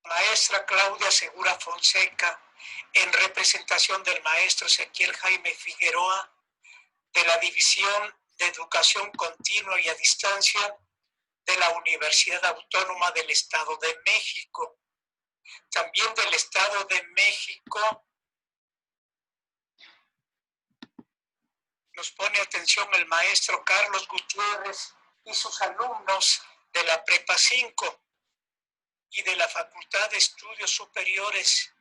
Maestra Claudia Segura Fonseca, en representación del maestro Ezequiel Jaime Figueroa, de la División de Educación Continua y a Distancia de la Universidad Autónoma del Estado de México. También del Estado de México nos pone atención el maestro Carlos Gutiérrez y sus alumnos de la Prepa 5 y de la Facultad de Estudios Superiores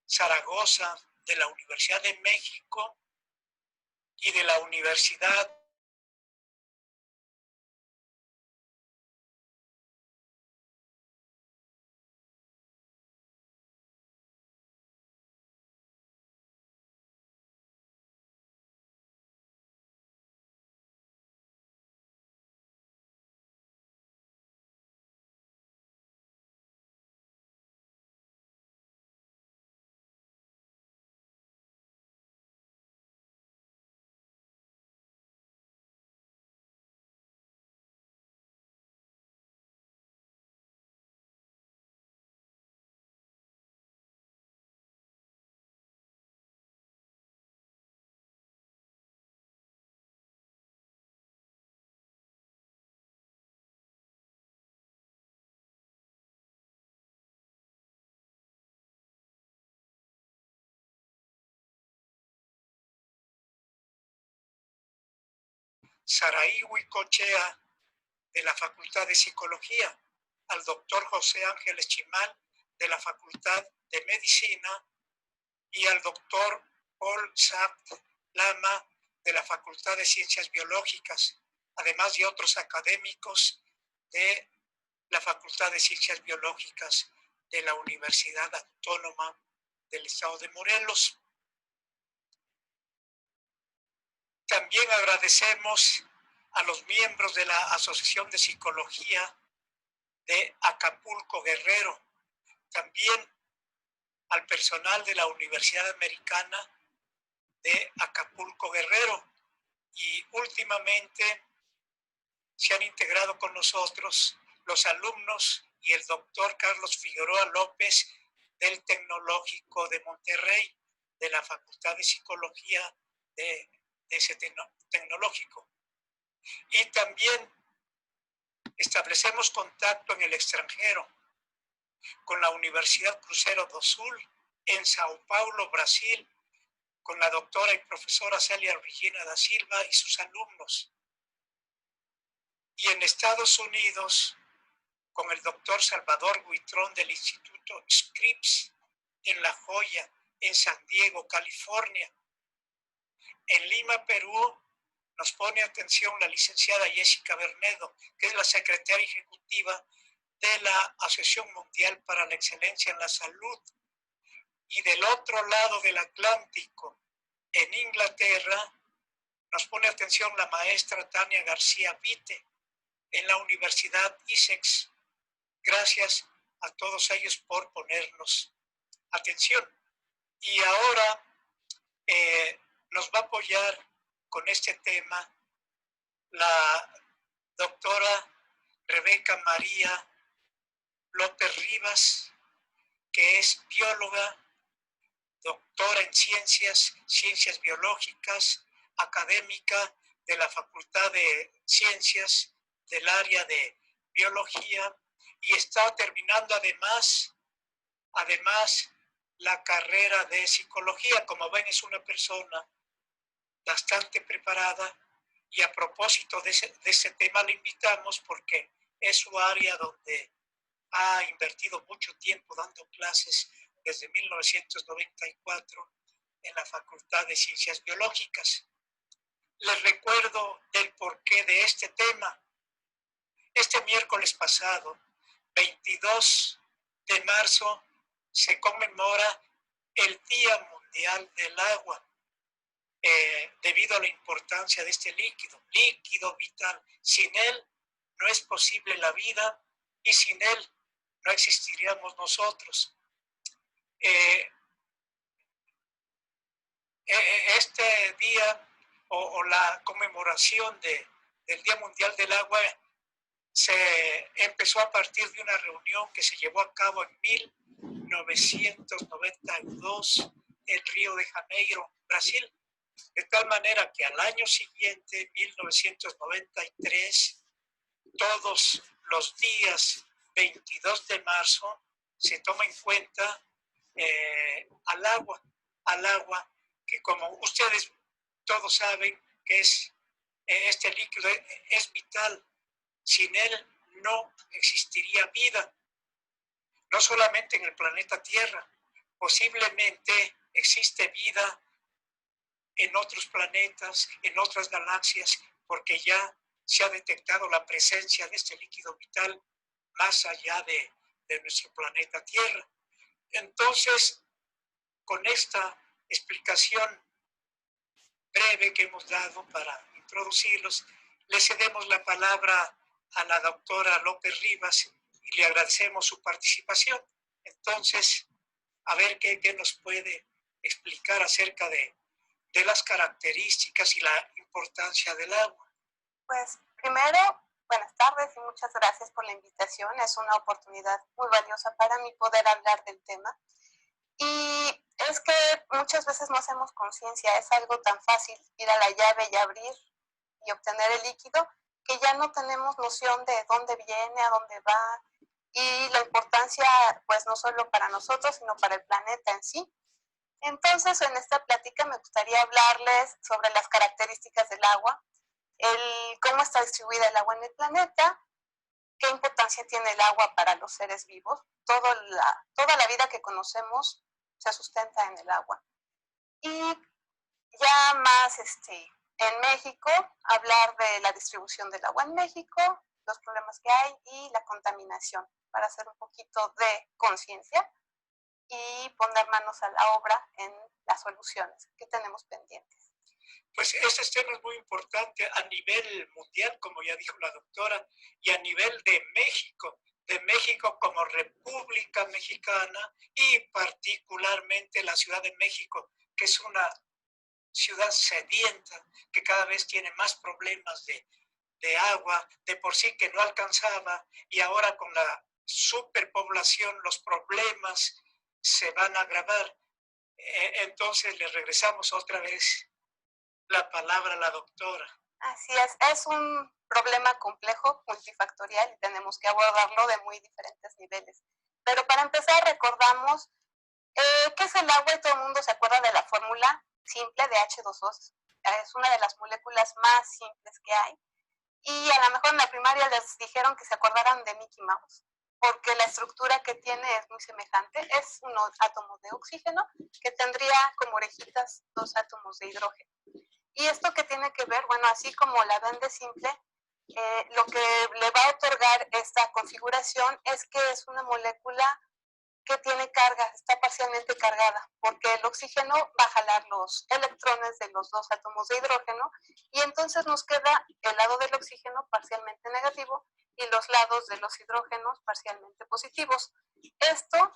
Zaragoza, de la Universidad de México y de la Universidad Saraí Huicochea, de la Facultad de Psicología, al doctor José Ángeles Chimal, de la Facultad de Medicina, y al doctor Paul Sabt Lama, de la Facultad de Ciencias Biológicas, además de otros académicos de la Facultad de Ciencias Biológicas de la Universidad Autónoma del Estado de Morelos. También agradecemos a los miembros de la Asociación de Psicología de Acapulco Guerrero, también al personal de la Universidad Americana de Acapulco Guerrero, y últimamente se han integrado con nosotros los alumnos y el doctor Carlos Figueroa López del Tecnológico de Monterrey, de la Facultad de Psicología de ese tecnológico. Y también establecemos contacto en el extranjero con la Universidad Cruzeiro do Sul en Sao Paulo, Brasil, con la doctora y profesora Celia Regina da Silva y sus alumnos. Y en Estados Unidos, con el doctor Salvador Huitrón del Instituto Scripps en La Joya, en San Diego, California. En Lima, Perú, nos pone atención la licenciada Jessica Bernedo, que es la secretaria ejecutiva de la Asociación Mundial para la Excelencia en la Salud. Y del otro lado del Atlántico, en Inglaterra, nos pone atención la maestra Tania García Vite, en la Universidad Essex. Gracias a todos ellos por ponernos atención. Y ahora nos va a apoyar con este tema la doctora Rebeca María López Rivas, que es bióloga, doctora en ciencias biológicas, académica de la Facultad de Ciencias del área de biología, y está terminando además la carrera de psicología. Como ven, es una persona bastante preparada, y a propósito de ese tema le invitamos porque es su área donde ha invertido mucho tiempo dando clases desde 1994 en la Facultad de Ciencias Biológicas. Les recuerdo del porqué de este tema. Este miércoles pasado, 22 de marzo, se conmemora el Día Mundial del Agua, debido a la importancia de este líquido vital. Sin él no es posible la vida, y sin él no existiríamos nosotros. Este día o la conmemoración del Día Mundial del Agua se empezó a partir de una reunión que se llevó a cabo en 1992 en Río de Janeiro, Brasil. De tal manera que al año siguiente, 1993, todos los días 22 de marzo se toma en cuenta al agua, que como ustedes todos saben que es este líquido es vital. Sin él no existiría vida, no solamente en el planeta Tierra, posiblemente existe vida en otros planetas, en otras galaxias, porque ya se ha detectado la presencia de este líquido vital más allá de nuestro planeta Tierra. Entonces, con esta explicación breve que hemos dado para introducirlos, le cedemos la palabra a la doctora López Rivas y le agradecemos su participación. Entonces, a ver qué nos puede explicar acerca de las características y la importancia del agua. Pues primero, buenas tardes y muchas gracias por la invitación. Es una oportunidad muy valiosa para mí poder hablar del tema. Y es que muchas veces no hacemos conciencia, es algo tan fácil ir a la llave y abrir y obtener el líquido que ya no tenemos noción de dónde viene, a dónde va y la importancia pues no solo para nosotros sino para el planeta en sí. Entonces en esta plática me gustaría hablarles sobre las características del agua, cómo está distribuida el agua en el planeta, qué importancia tiene el agua para los seres vivos, toda la vida que conocemos se sustenta en el agua. Y ya más en México, hablar de la distribución del agua en México, los problemas que hay y la contaminación, para hacer un poquito de conciencia y poner manos a la obra en las soluciones que tenemos pendientes. Pues este tema es muy importante a nivel mundial, como ya dijo la doctora, y a nivel de México como República Mexicana y particularmente la Ciudad de México, que es una ciudad sedienta, que cada vez tiene más problemas de agua, de por sí que no alcanzaba, y ahora con la superpoblación los problemas se van a agravar. Entonces le regresamos otra vez la palabra a la doctora. Así es un problema complejo, multifactorial, y tenemos que abordarlo de muy diferentes niveles. Pero para empezar recordamos qué es el agua y todo el mundo se acuerda de la fórmula simple de H2O. Es una de las moléculas más simples que hay. Y a lo mejor en la primaria les dijeron que se acordaran de Mickey Mouse, porque la estructura que tiene es muy semejante. Es unos átomos de oxígeno que tendría como orejitas 2 átomos de hidrógeno. ¿Y esto qué tiene que ver? Bueno, así como la ven de simple, lo que le va a otorgar esta configuración es que es una molécula que tiene carga, está parcialmente cargada, porque el oxígeno va a jalar los electrones de los 2 átomos de hidrógeno y entonces nos queda el lado del oxígeno parcialmente negativo y los lados de los hidrógenos parcialmente positivos. Esto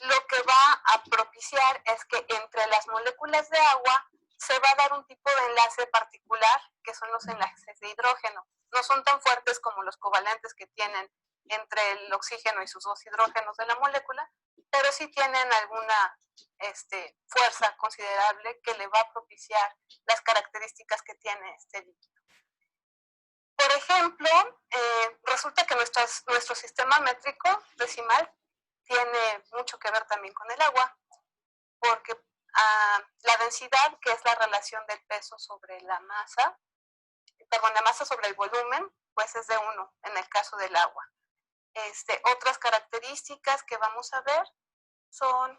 lo que va a propiciar es que entre las moléculas de agua se va a dar un tipo de enlace particular, que son los enlaces de hidrógeno. No son tan fuertes como los covalentes que tienen entre el oxígeno y sus 2 hidrógenos de la molécula, pero sí tienen alguna fuerza considerable que le va a propiciar las características que tiene este líquido. Por ejemplo, resulta que nuestro sistema métrico decimal tiene mucho que ver también con el agua, porque la densidad, que es la relación del peso sobre la masa, la masa sobre el volumen, pues es de 1 en el caso del agua. Otras características que vamos a ver son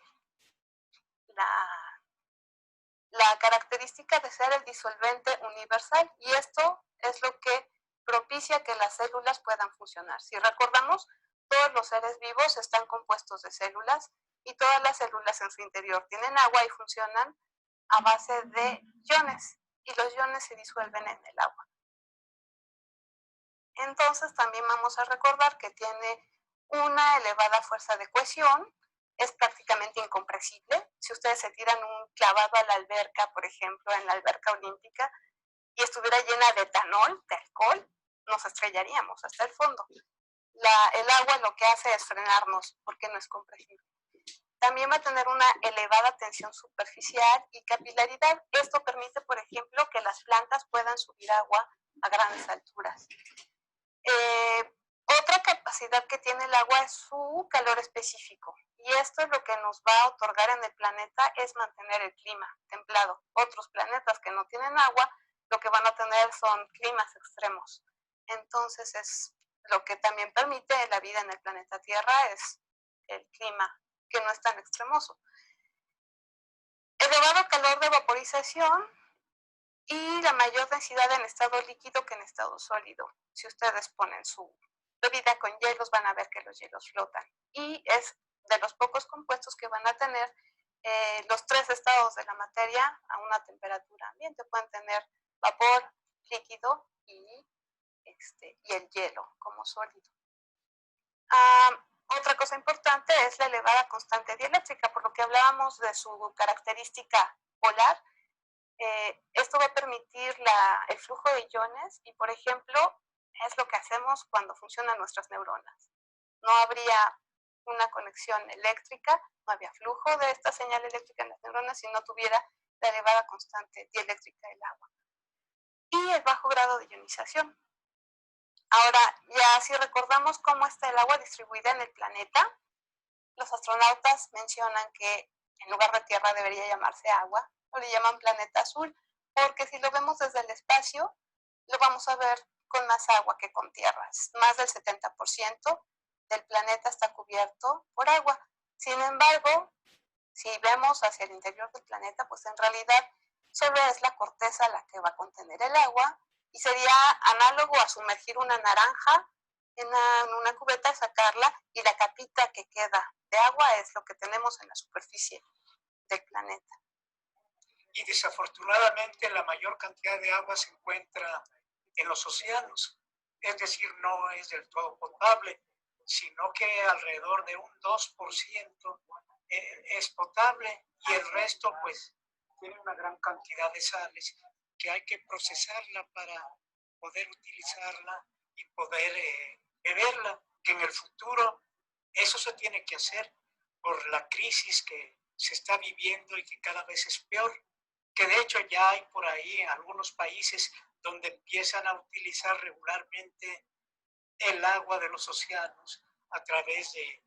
la característica de ser el disolvente universal, y esto es lo que propicia que las células puedan funcionar. Si recordamos, todos los seres vivos están compuestos de células y todas las células en su interior tienen agua y funcionan a base de iones, y los iones se disuelven en el agua. Entonces también vamos a recordar que tiene una elevada fuerza de cohesión, es prácticamente incompresible. Si ustedes se tiran un clavado a la alberca, por ejemplo, en la alberca olímpica, y estuviera llena de etanol, de alcohol, nos estrellaríamos hasta el fondo. El agua lo que hace es frenarnos porque no es compresible. También va a tener una elevada tensión superficial y capilaridad. Esto permite, por ejemplo, que las plantas puedan subir agua a grandes alturas. Otra capacidad que tiene el agua es su calor específico. Y esto es lo que nos va a otorgar en el planeta, es mantener el clima templado. Otros planetas que no tienen agua, lo que van a tener son climas extremos. Entonces, es lo que también permite la vida en el planeta Tierra, es el clima que no es tan extremoso. Elevado calor de vaporización y la mayor densidad en estado líquido que en estado sólido. Si ustedes ponen su bebida con hielos, van a ver que los hielos flotan. Y es de los pocos compuestos que van a tener los tres estados de la materia a una temperatura ambiente. Pueden tener vapor, líquido y el hielo como sólido. Otra cosa importante es la elevada constante dieléctrica, por lo que hablábamos de su característica polar. Esto va a permitir el flujo de iones y, por ejemplo, es lo que hacemos cuando funcionan nuestras neuronas. No habría una conexión eléctrica, no había flujo de esta señal eléctrica en las neuronas si no tuviera la elevada constante dieléctrica del agua. Y el bajo grado de ionización. Ahora, ya si recordamos cómo está el agua distribuida en el planeta, los astronautas mencionan que en lugar de tierra debería llamarse agua, o le llaman planeta azul, porque si lo vemos desde el espacio, lo vamos a ver con más agua que con tierra. Más del 70% del planeta está cubierto por agua. Sin embargo, si vemos hacia el interior del planeta, pues en realidad solo es la corteza la que va a contener el agua, y sería análogo a sumergir una naranja en una cubeta, sacarla, y la capita que queda de agua es lo que tenemos en la superficie del planeta. Y desafortunadamente la mayor cantidad de agua se encuentra en los océanos, es decir, no es del todo potable, sino que alrededor de un 2% es potable y el resto pues tiene una gran cantidad de sales que hay que procesarla para poder utilizarla y poder beberla, que en el futuro eso se tiene que hacer por la crisis que se está viviendo y que cada vez es peor, que de hecho ya hay por ahí algunos países donde empiezan a utilizar regularmente el agua de los océanos a través de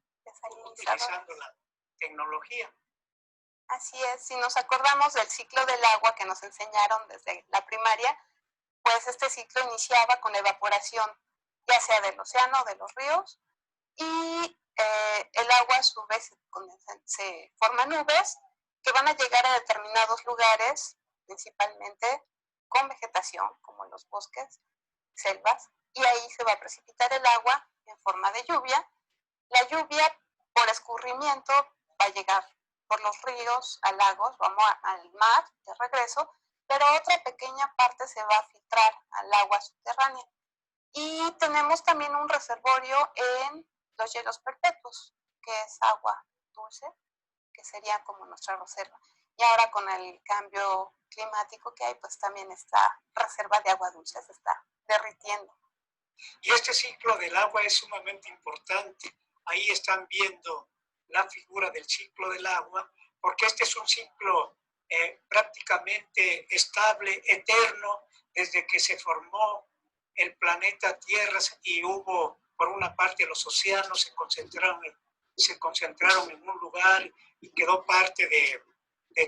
utilizando la tecnología. Así es, si nos acordamos del ciclo del agua que nos enseñaron desde la primaria, pues este ciclo iniciaba con la evaporación, ya sea del océano o de los ríos, y el agua a su vez se forma nubes que van a llegar a determinados lugares, principalmente con vegetación, como en los bosques, selvas, y ahí se va a precipitar el agua en forma de lluvia. La lluvia, por escurrimiento, va a llegar por los ríos a lagos, vamos al mar de regreso, pero otra pequeña parte se va a filtrar al agua subterránea. Y tenemos también un reservorio en los hielos perpetuos, que es agua dulce, que sería como nuestra reserva. Y ahora con el cambio climático que hay, pues también esta reserva de agua dulce se está derritiendo. Y este ciclo del agua es sumamente importante. Ahí están viendo la figura del ciclo del agua, porque este es un ciclo prácticamente estable, eterno, desde que se formó el planeta Tierra y hubo, por una parte, los océanos se concentraron en un lugar y quedó parte de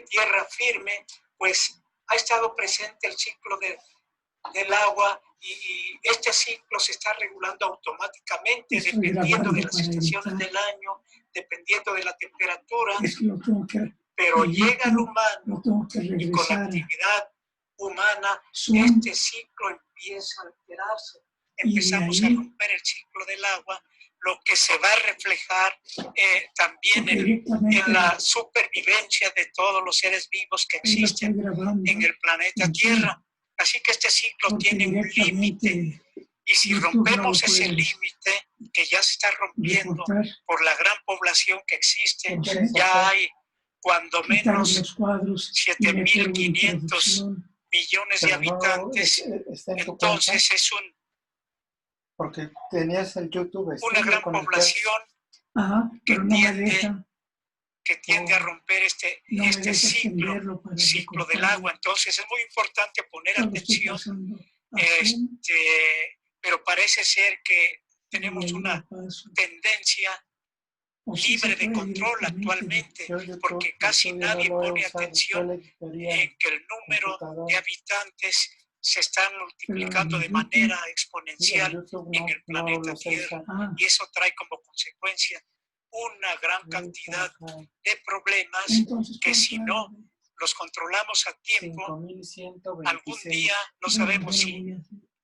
tierra firme, pues ha estado presente el ciclo del agua y este ciclo se está regulando automáticamente dependiendo de las estaciones del año, dependiendo de la temperatura, pero llega el humano y con la actividad humana este ciclo empieza a alterarse. Empezamos a romper el ciclo del agua, lo que se va a reflejar también en la supervivencia de todos los seres vivos que existen en el planeta Tierra. Así que este ciclo tiene un límite y si rompemos ese límite que ya se está rompiendo por la gran población que existe, ya hay cuando menos 7.500 millones de habitantes, entonces es porque tenías el YouTube una gran población que tiende que tiende a romper este ciclo del agua. Entonces es muy importante poner atención, pero parece ser que tenemos una tendencia libre de control actualmente, porque casi nadie pone atención en que el número de habitantes se están multiplicando de manera exponencial en el planeta Tierra, y eso trae como consecuencia una gran cantidad de problemas que si no los controlamos a tiempo, algún día, no sabemos si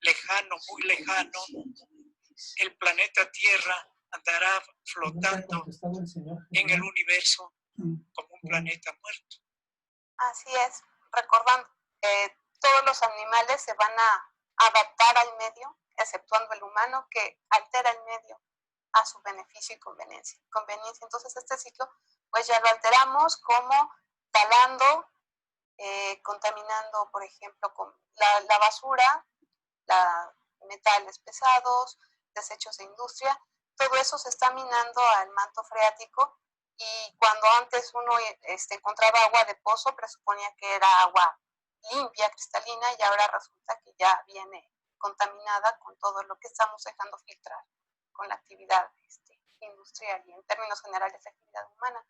lejano, muy lejano, el planeta Tierra andará flotando en el universo como un planeta muerto. Así es, recordando que todos los animales se van a adaptar al medio, exceptuando el humano que altera el medio a su beneficio y conveniencia. Entonces este ciclo pues ya lo alteramos como talando, contaminando, por ejemplo, con la basura, metales pesados, desechos de industria, todo eso se está minando al manto freático, y cuando antes uno encontraba agua de pozo, presuponía que era agua limpia, cristalina, y ahora resulta que ya viene contaminada con todo lo que estamos dejando filtrar con la actividad industrial y en términos generales la actividad humana.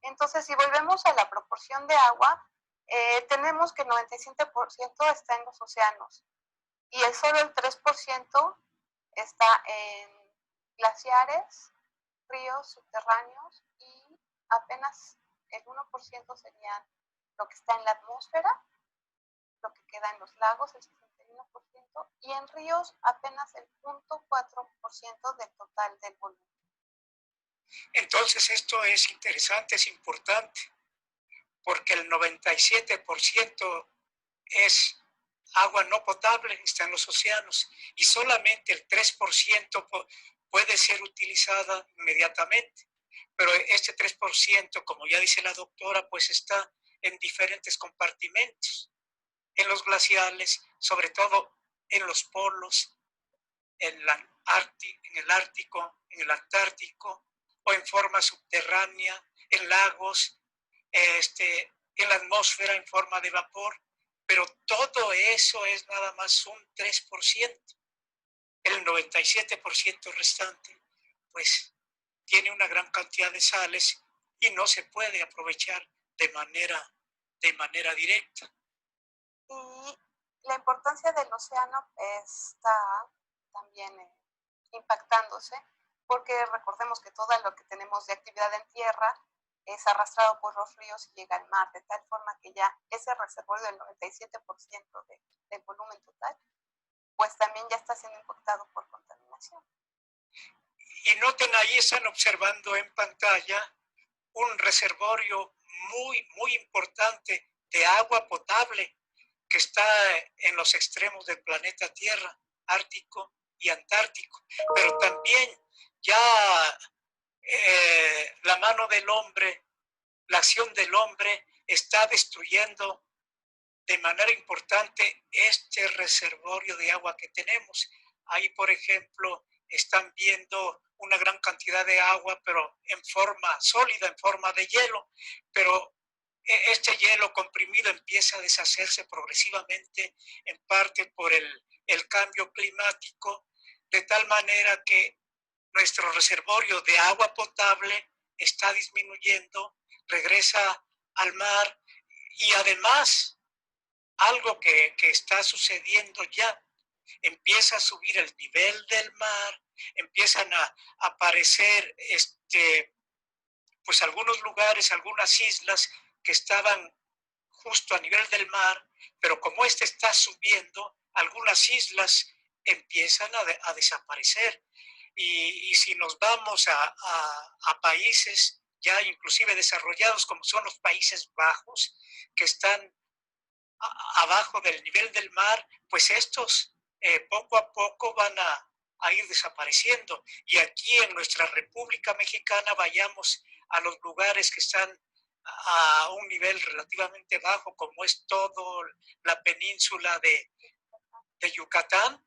Entonces, si volvemos a la proporción de agua, tenemos que el 97% está en los océanos, y solo el 3% está en glaciares, ríos subterráneos, y apenas el 1% sería lo que está en la atmósfera, lo que queda en los lagos, el 61%, y en ríos apenas el 0.4% del total del volumen. Entonces esto es interesante, es importante, porque el 97% es agua no potable, está en los océanos, y solamente el 3% puede ser utilizada inmediatamente. Pero este 3%, como ya dice la doctora, pues está en diferentes compartimentos, en los glaciales, sobre todo en los polos, en el Ártico, en el Antártico, o en forma subterránea, en lagos, en la atmósfera en forma de vapor. Pero todo eso es nada más un 3%. El 97% restante, pues, tiene una gran cantidad de sales y no se puede aprovechar de manera directa. Y la importancia del océano está también impactándose, porque recordemos que todo lo que tenemos de actividad en tierra es arrastrado por los ríos y llega al mar, de tal forma que ya ese reservorio del 97% del volumen total, pues también ya está siendo impactado por contaminación. Y noten, ahí están observando en pantalla un reservorio muy, muy importante de agua potable que está en los extremos del planeta Tierra, Ártico y Antártico. Pero también ya la mano del hombre, la acción del hombre está destruyendo de manera importante este reservorio de agua que tenemos. Ahí, por ejemplo, están viendo una gran cantidad de agua, pero en forma sólida, en forma de hielo, pero este hielo comprimido empieza a deshacerse progresivamente, en parte por el cambio climático, de tal manera que nuestro reservorio de agua potable está disminuyendo, regresa al mar, y además algo que está sucediendo ya, empieza a subir el nivel del mar, empiezan a aparecer pues algunos lugares, algunas islas que estaban justo a nivel del mar, pero como está subiendo, algunas islas empiezan a desaparecer. Y si nos vamos a países ya inclusive desarrollados, como son los Países Bajos, que están abajo del nivel del mar, pues estos poco a poco van a ir desapareciendo. Y aquí en nuestra República Mexicana, vayamos a los lugares que están a un nivel relativamente bajo, como es toda la península de Yucatán,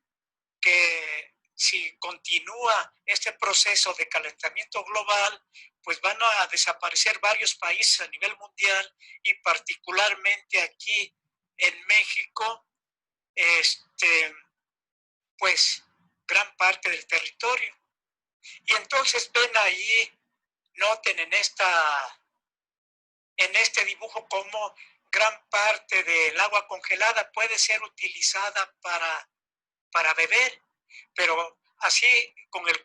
que si continúa este proceso de calentamiento global, pues van a desaparecer varios países a nivel mundial y particularmente aquí en México, pues gran parte del territorio. Y entonces ven ahí, noten en este dibujo cómo gran parte del agua congelada puede ser utilizada para beber, pero así con el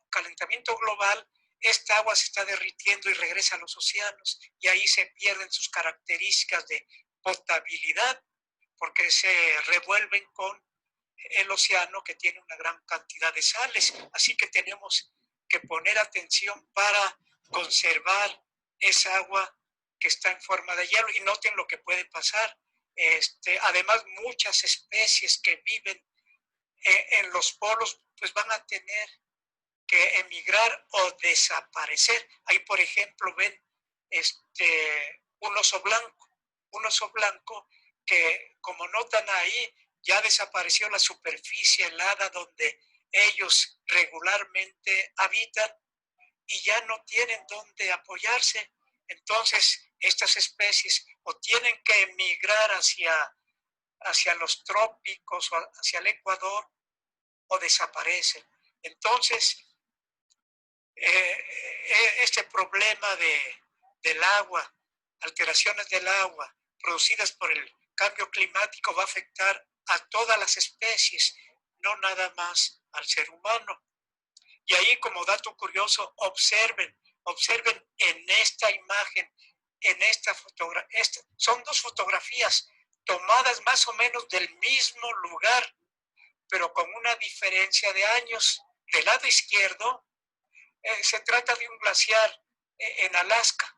calentamiento global, esta agua se está derritiendo y regresa a los océanos y ahí se pierden sus características de potabilidad porque se revuelven con el océano que tiene una gran cantidad de sales. Así que tenemos que poner atención para conservar esa agua que está en forma de hielo y noten lo que puede pasar. Además, muchas especies que viven en los polos pues van a tener que emigrar o desaparecer. Ahí, por ejemplo, ven un oso blanco que, como notan ahí, ya desapareció la superficie helada donde ellos regularmente habitan y ya no tienen dónde apoyarse. Entonces, estas especies o tienen que emigrar hacia los trópicos o hacia el Ecuador o desaparecen. Entonces, este problema del agua, alteraciones del agua producidas por el cambio climático va a afectar a todas las especies, no nada más al ser humano. Y ahí, como dato curioso, observen en esta imagen, en esta fotografía, son dos fotografías tomadas más o menos del mismo lugar, pero con una diferencia de años. Del lado izquierdo, se trata de un glaciar en Alaska.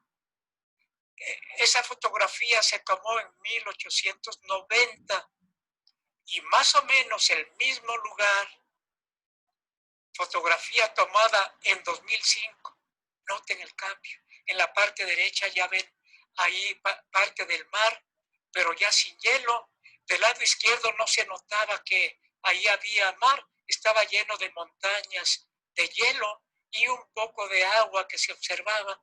Esa fotografía se tomó en 1890 y más o menos el mismo lugar, fotografía tomada en 2005. Noten el cambio. En la parte derecha ya ven ahí parte del mar, pero ya sin hielo. Del lado izquierdo no se notaba que ahí había mar, estaba lleno de montañas de hielo y un poco de agua que se observaba.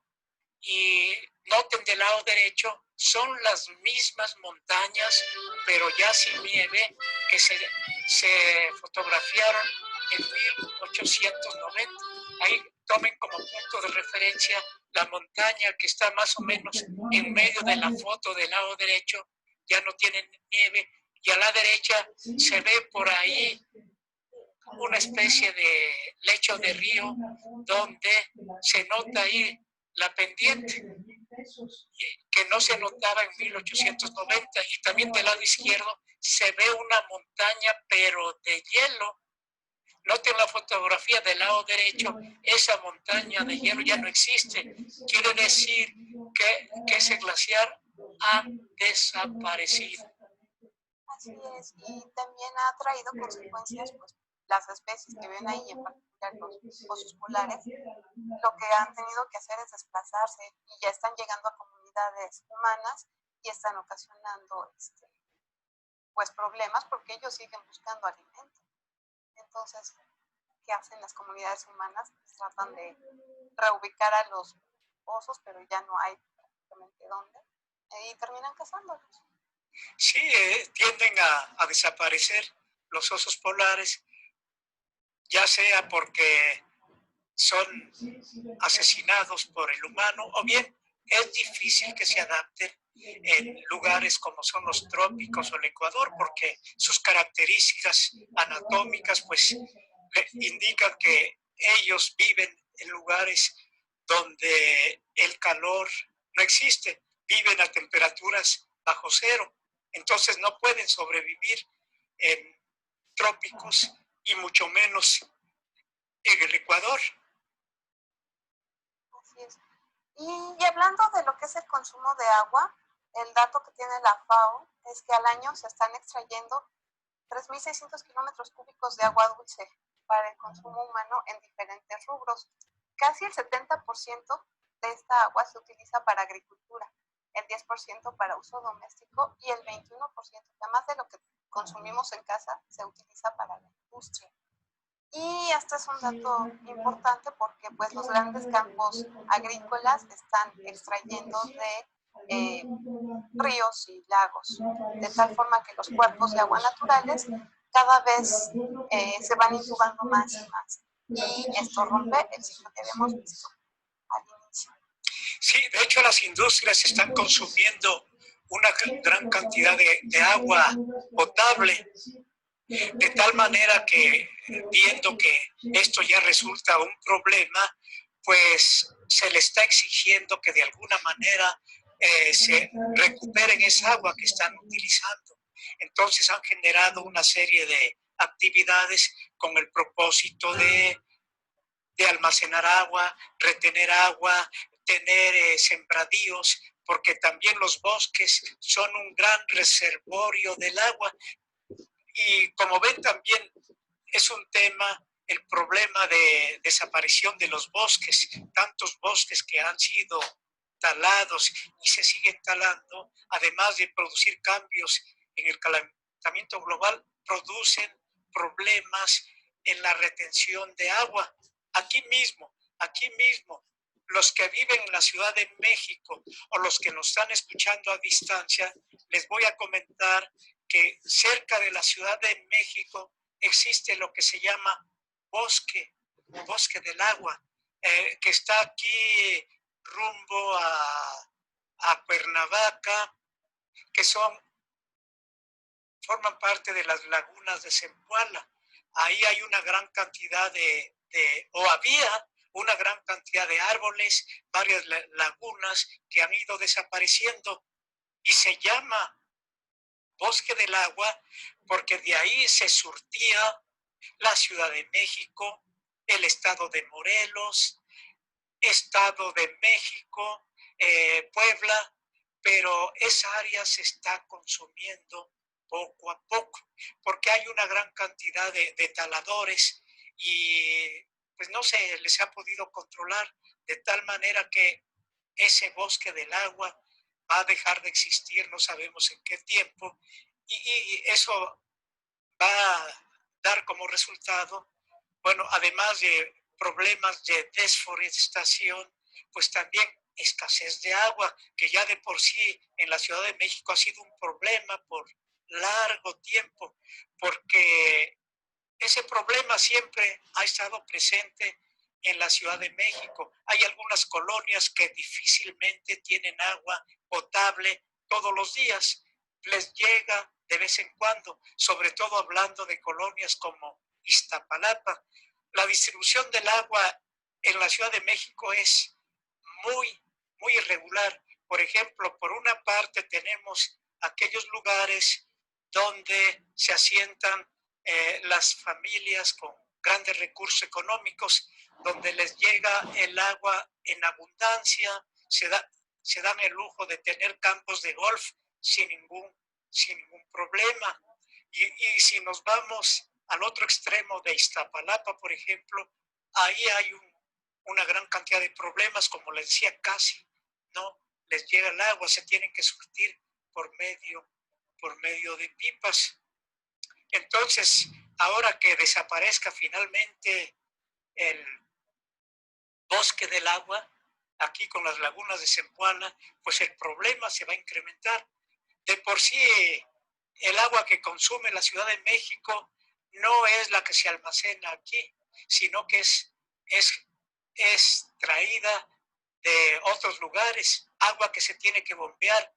Y noten del lado derecho, son las mismas montañas, pero ya sin nieve, que se fotografiaron en 1890. Ahí tomen como punto de referencia la montaña que está más o menos en medio de la foto del lado derecho, ya no tiene nieve, y a la derecha se ve por ahí una especie de lecho de río donde se nota ahí la pendiente que no se notaba en 1890 y también del lado izquierdo se ve una montaña pero de hielo. Noten la fotografía del lado derecho, esa montaña de hielo ya no existe. Quiere decir que ese glaciar ha desaparecido. Así es, y también ha traído consecuencias, pues las especies que ven ahí, en particular los osos polares, lo que han tenido que hacer es desplazarse y ya están llegando a comunidades humanas y están ocasionando pues problemas porque ellos siguen buscando alimento. Entonces, ¿qué hacen las comunidades humanas? Pues tratan de reubicar a los osos, pero ya no hay prácticamente dónde, y terminan cazándolos. Sí, tienden a desaparecer los osos polares, ya sea porque son asesinados por el humano o bien es difícil que se adapten en lugares como son los trópicos o el Ecuador porque sus características anatómicas pues indican que ellos viven en lugares donde el calor no existe, viven a temperaturas bajo cero, entonces no pueden sobrevivir en trópicos y mucho menos en el Ecuador. Así es. Y hablando de lo que es el consumo de agua, el dato que tiene la FAO es que al año se están extrayendo 3.600 kilómetros cúbicos de agua dulce para el consumo humano en diferentes rubros. Casi el 70% de esta agua se utiliza para agricultura, el 10% para uso doméstico y el 21%, además de lo que consumimos en casa, se utiliza para la industria. Y este es un dato importante porque pues los grandes campos agrícolas están extrayendo de ríos y lagos, de tal forma que los cuerpos de agua naturales cada vez se van intubando más y más. Y esto rompe el ciclo que habíamos visto al inicio. Sí, de hecho las industrias están consumiendo una gran cantidad de agua potable, de tal manera que viendo que esto ya resulta un problema, pues se le está exigiendo que de alguna manera se recuperen esa agua que están utilizando. Entonces han generado una serie de actividades con el propósito de almacenar agua, retener agua, tener sembradíos, porque también los bosques son un gran reservorio del agua. Y como ven también es un tema, el problema de desaparición de los bosques, tantos bosques que han sido talados y se siguen talando, además de producir cambios en el calentamiento global, producen problemas en la retención de agua. Aquí mismo, los que viven en la Ciudad de México o los que nos están escuchando a distancia, les voy a comentar que cerca de la Ciudad de México existe lo que se llama bosque del agua, que está aquí rumbo a Cuernavaca, que forman parte de las lagunas de Zempoala. Ahí hay una gran cantidad o había una gran cantidad de árboles, varias lagunas que han ido desapareciendo y se llama Bosque del Agua porque de ahí se surtía la Ciudad de México, el estado de Morelos, Estado de México, Puebla, pero esa área se está consumiendo poco a poco, porque hay una gran cantidad de taladores y pues no se les ha podido controlar de tal manera que ese bosque del agua va a dejar de existir, no sabemos en qué tiempo, y eso va a dar como resultado, bueno, además de problemas de desforestación, pues también escasez de agua, que ya de por sí en la Ciudad de México ha sido un problema por largo tiempo, porque ese problema siempre ha estado presente en la Ciudad de México. Hay algunas colonias que difícilmente tienen agua potable todos los días. Les llega de vez en cuando, sobre todo hablando de colonias como Iztapalapa. La distribución del agua en la Ciudad de México es muy, muy irregular. Por ejemplo, por una parte tenemos aquellos lugares donde se asientan las familias con grandes recursos económicos, donde les llega el agua en abundancia, se dan el lujo de tener campos de golf sin ningún problema. Y si nos vamos al otro extremo de Iztapalapa, por ejemplo, ahí hay una gran cantidad de problemas, como les decía, casi no les llega el agua, se tienen que surtir por medio de pipas. Entonces, ahora que desaparezca finalmente el bosque del agua, aquí con las lagunas de Zempoala, pues el problema se va a incrementar. De por sí, el agua que consume la Ciudad de México no es la que se almacena aquí, sino que es traída de otros lugares, agua que se tiene que bombear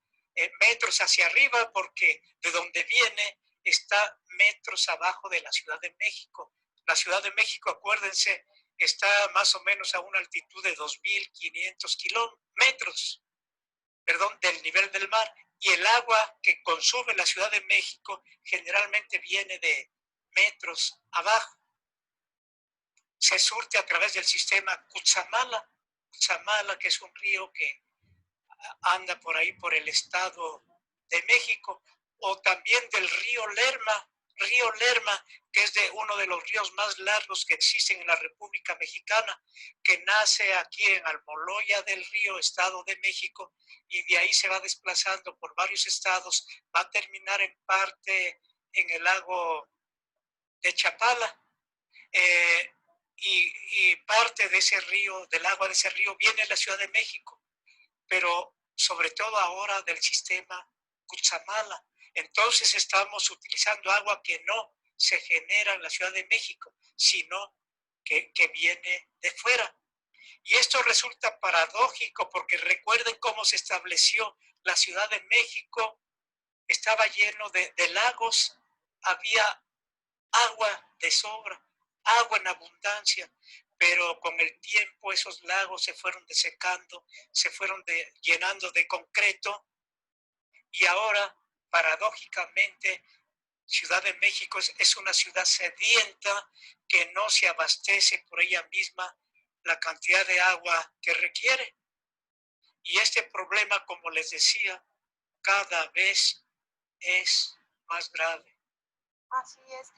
metros hacia arriba porque de donde viene está metros abajo de la Ciudad de México. La Ciudad de México, acuérdense, está más o menos a una altitud de 2.500 metros, perdón, del nivel del mar, y el agua que consume la Ciudad de México generalmente viene de metros abajo. Se surte a través del sistema Cutzamala, que es un río que anda por ahí por el Estado de México, o también del río Lerma, que es de uno de los ríos más largos que existen en la República Mexicana, que nace aquí en Almoloya del Río, Estado de México, y de ahí se va desplazando por varios estados, va a terminar en parte en el lago de Chapala. y parte de ese río, del agua de ese río, viene a la Ciudad de México, pero sobre todo ahora del sistema Cutzamala. Entonces estamos utilizando agua que no se genera en la Ciudad de México, sino que viene de fuera. Y esto resulta paradójico porque recuerden cómo se estableció la Ciudad de México. Estaba lleno de lagos, había agua de sobra, agua en abundancia, pero con el tiempo esos lagos se fueron desecando, se fueron llenando de concreto y ahora, paradójicamente, Ciudad de México es una ciudad sedienta que no se abastece por ella misma la cantidad de agua que requiere. Y este problema, como les decía, cada vez es más grave. Así es.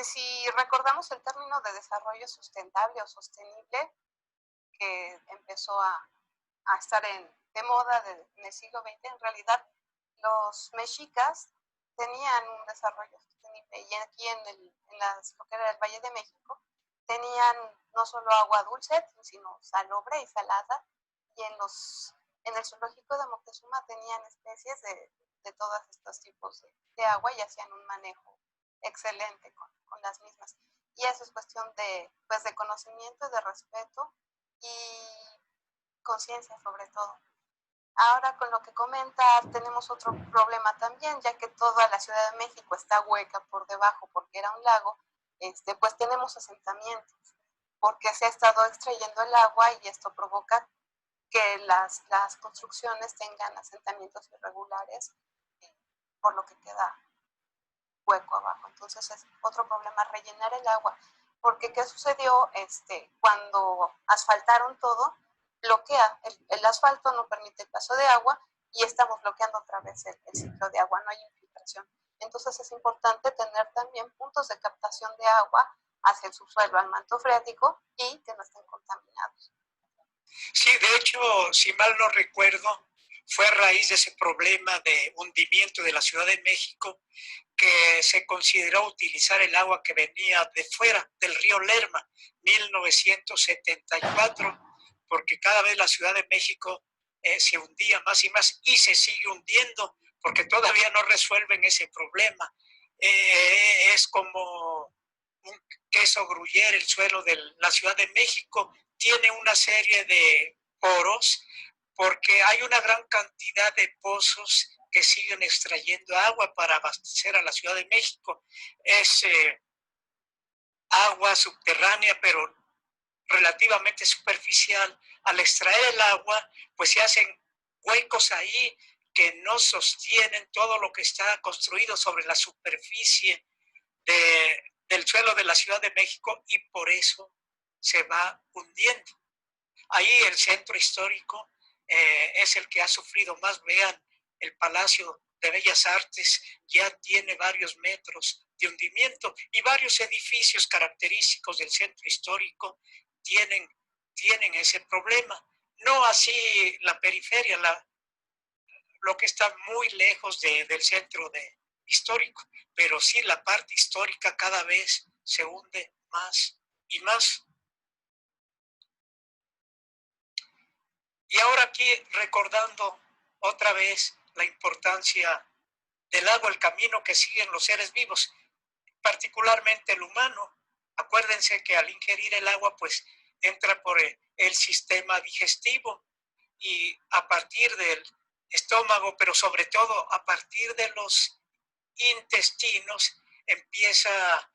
Si recordamos el término de desarrollo sustentable o sostenible, que empezó a estar de moda en el siglo XX, en realidad los mexicas tenían un desarrollo sostenible y aquí lo que era el Valle de México tenían no solo agua dulce, sino salobre y salada, y en el zoológico de Moctezuma tenían especies de todos estos tipos de agua y hacían un manejo excelente con las mismas. Y eso es cuestión pues, de conocimiento, de respeto y conciencia sobre todo. Ahora con lo que comenta tenemos otro problema también, ya que toda la Ciudad de México está hueca por debajo porque era un lago, pues tenemos asentamientos, porque se ha estado extrayendo el agua y esto provoca que las construcciones tengan asentamientos irregulares, por lo que queda hueco abajo. Entonces es otro problema, rellenar el agua. Porque ¿qué sucedió? Cuando asfaltaron todo, bloquea, el asfalto no permite el paso de agua y estamos bloqueando otra vez el ciclo de agua, no hay infiltración. Entonces es importante tener también puntos de captación de agua hacia el subsuelo, al manto freático y que no estén contaminados. Sí, de hecho, si mal no recuerdo, fue a raíz de ese problema de hundimiento de la Ciudad de México que se consideró utilizar el agua que venía de fuera, del río Lerma, 1974, porque cada vez la Ciudad de México se hundía más y más y se sigue hundiendo porque todavía no resuelven ese problema. Es como un queso gruyere, el suelo de la Ciudad de México tiene una serie de poros porque hay una gran cantidad de pozos que siguen extrayendo agua para abastecer a la Ciudad de México. Es agua subterránea, pero relativamente superficial. Al extraer el agua, pues se hacen huecos ahí que no sostienen todo lo que está construido sobre la superficie del suelo de la Ciudad de México y por eso se va hundiendo. Ahí el centro histórico es el que ha sufrido más. Vean, el Palacio de Bellas Artes ya tiene varios metros de hundimiento y varios edificios característicos del centro histórico tienen ese problema. No así la periferia, lo que está muy lejos del centro histórico, pero sí la parte histórica cada vez se hunde más y más. Y ahora aquí recordando otra vez la importancia del agua, el camino que siguen los seres vivos, particularmente el humano. Acuérdense que al ingerir el agua, pues entra por el sistema digestivo y a partir del estómago, pero sobre todo a partir de los intestinos, empieza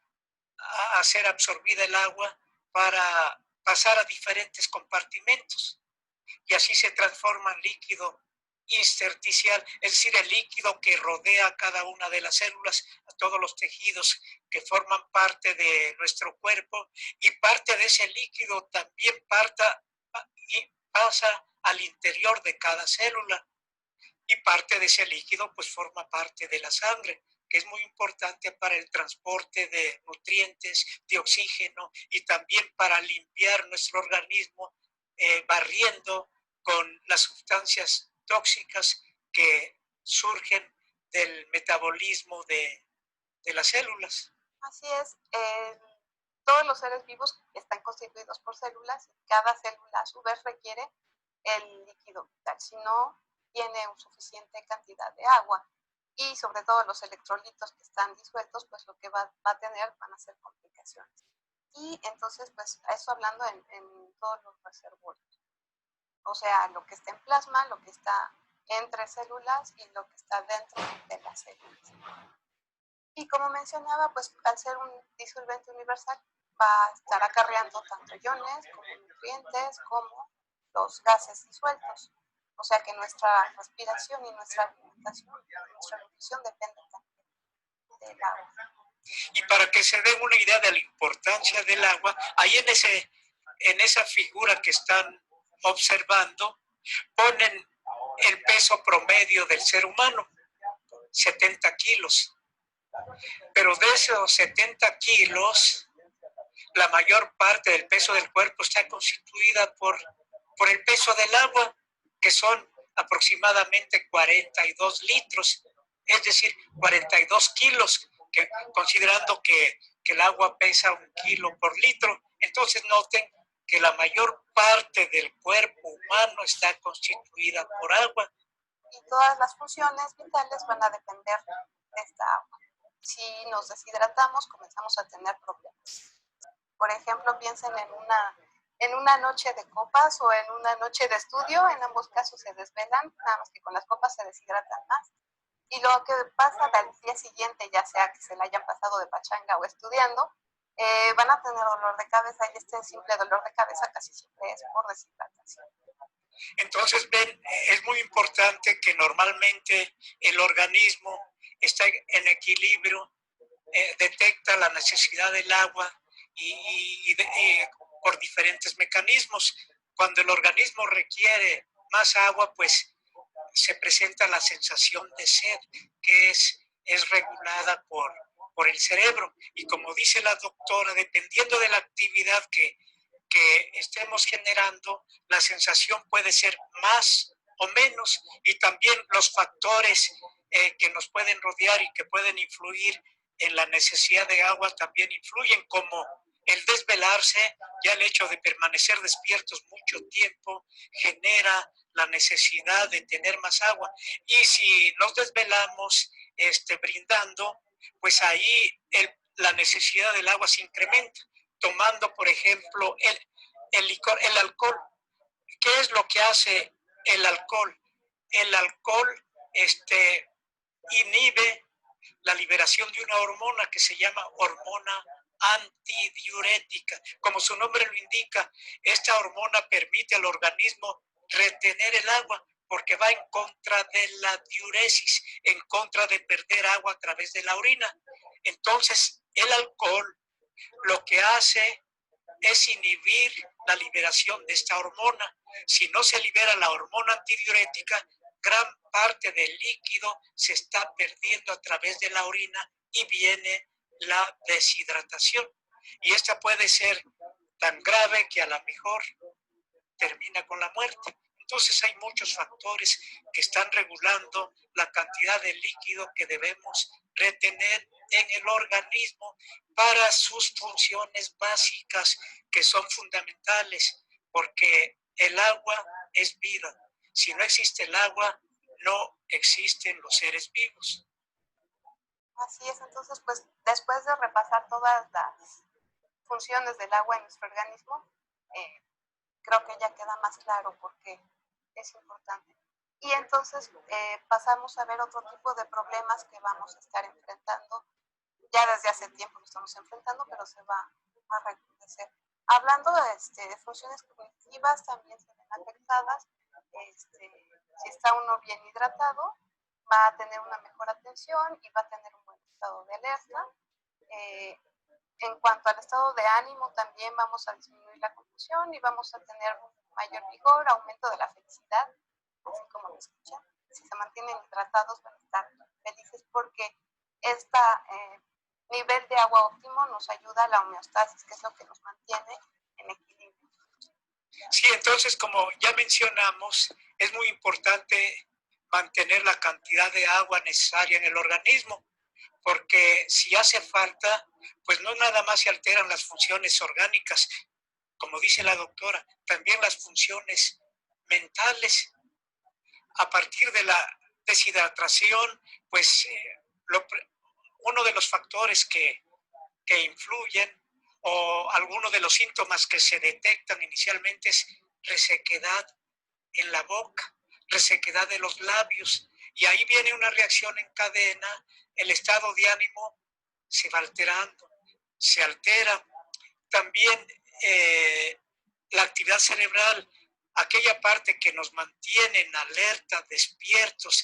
a ser absorbida el agua para pasar a diferentes compartimentos y así se transforma en líquido intersticial, es decir, el líquido que rodea cada una de las células, a todos los tejidos que forman parte de nuestro cuerpo, y parte de ese líquido también pasa al interior de cada célula, y parte de ese líquido pues forma parte de la sangre, que es muy importante para el transporte de nutrientes, de oxígeno y también para limpiar nuestro organismo, barriendo con las sustancias tóxicas que surgen del metabolismo de las células. Así es. Todos los seres vivos están constituidos por células y cada célula a su vez requiere el líquido vital, si no tiene suficiente cantidad de agua y sobre todo los electrolitos que están disueltos, pues lo que va a tener van a ser complicaciones. Y entonces, pues eso hablando en todos los reservorios, o sea, lo que está en plasma, lo que está entre células y lo que está dentro de las células. Y como mencionaba, pues al ser un disolvente universal, va a estar acarreando tanto iones como nutrientes como los gases disueltos. O sea que nuestra respiración y nuestra alimentación, nuestra nutrición depende también del agua. Y para que se den una idea de la importancia del agua, ahí en esa figura que están observando, ponen el peso promedio del ser humano, 70 kilos. Pero de esos 70 kilos, la mayor parte del peso del cuerpo está constituida por el peso del agua, que son aproximadamente 42 litros, es decir, 42 kilos, que, considerando que el agua pesa 1 kilo por litro. Entonces noten que la mayor parte del cuerpo humano está constituida por agua. Y todas las funciones vitales van a depender de esta agua. Si nos deshidratamos, comenzamos a tener problemas. Por ejemplo, piensen en una noche de copas o en una noche de estudio, en ambos casos se desvelan, nada más que con las copas se deshidratan más. Y lo que pasa al día siguiente, ya sea que se la hayan pasado de pachanga o estudiando, van a tener dolor de cabeza y este simple dolor de cabeza casi siempre es por deshidratación. Entonces, ven, es muy importante que normalmente el organismo está en equilibrio, detecta la necesidad del agua y por diferentes mecanismos. Cuando el organismo requiere más agua, pues se presenta la sensación de sed, que es regulada por el cerebro. Y como dice la doctora, dependiendo de la actividad que estemos generando, la sensación puede ser más o menos, y también los factores que nos pueden rodear y que pueden influir en la necesidad de agua también influyen, como el desvelarse. Ya el hecho de permanecer despiertos mucho tiempo genera la necesidad de tener más agua, y si nos desvelamos brindando, pues ahí la necesidad del agua se incrementa. Tomando, por ejemplo, el licor, el alcohol. ¿Qué es lo que hace el alcohol? El alcohol inhibe la liberación de una hormona que se llama hormona antidiurética. Como su nombre lo indica, esta hormona permite al organismo retener el agua porque va en contra de la diuresis, en contra de perder agua a través de la orina. Entonces, el alcohol lo que hace es inhibir la liberación de esta hormona. Si no se libera la hormona antidiurética, gran parte del líquido se está perdiendo a través de la orina y viene la deshidratación. Y esta puede ser tan grave que a lo mejor termina con la muerte. Entonces hay muchos factores que están regulando la cantidad de líquido que debemos retener en el organismo para sus funciones básicas, que son fundamentales, porque el agua es vida. Si no existe el agua, no existen los seres vivos. Así es, entonces, pues después de repasar todas las funciones del agua en nuestro organismo, creo que ya queda más claro por qué es importante. Y entonces pasamos a ver otro tipo de problemas que vamos a estar enfrentando. Ya desde hace tiempo lo estamos enfrentando, pero se va a recrudecer. Hablando de funciones cognitivas, también se ven afectadas. Si está uno bien hidratado, va a tener una mejor atención y va a tener un buen estado de alerta. En cuanto al estado de ánimo, también vamos a disminuir la confusión y vamos a tener mayor vigor, aumento de la felicidad, así como lo escuchan. Si se mantienen hidratados, van a estar felices porque este nivel de agua óptimo nos ayuda a la homeostasis, que es lo que nos mantiene en equilibrio. Sí, entonces, como ya mencionamos, es muy importante mantener la cantidad de agua necesaria en el organismo, porque si hace falta, pues no nada más se alteran las funciones orgánicas, como dice la doctora, también las funciones mentales. A partir de la deshidratación, pues uno de los factores que influyen o alguno de los síntomas que se detectan inicialmente es resequedad en la boca, resequedad de los labios, y ahí viene una reacción en cadena, el estado de ánimo se va alterando, se altera. También la actividad cerebral, aquella parte que nos mantiene en alerta, despiertos,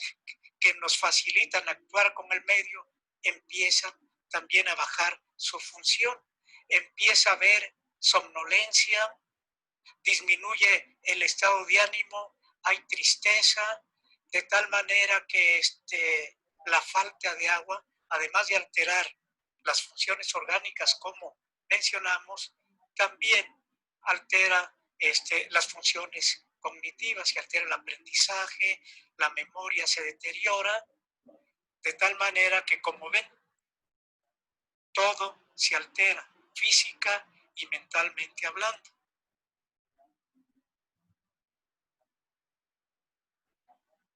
que nos facilitan actuar con el medio, empiezan también a bajar su función. Empieza a haber somnolencia, disminuye el estado de ánimo, hay tristeza, de tal manera que la falta de agua, además de alterar las funciones orgánicas como mencionamos, también altera las funciones cognitivas y altera el aprendizaje, la memoria se deteriora, de tal manera que, como ven, todo se altera, física y mentalmente hablando.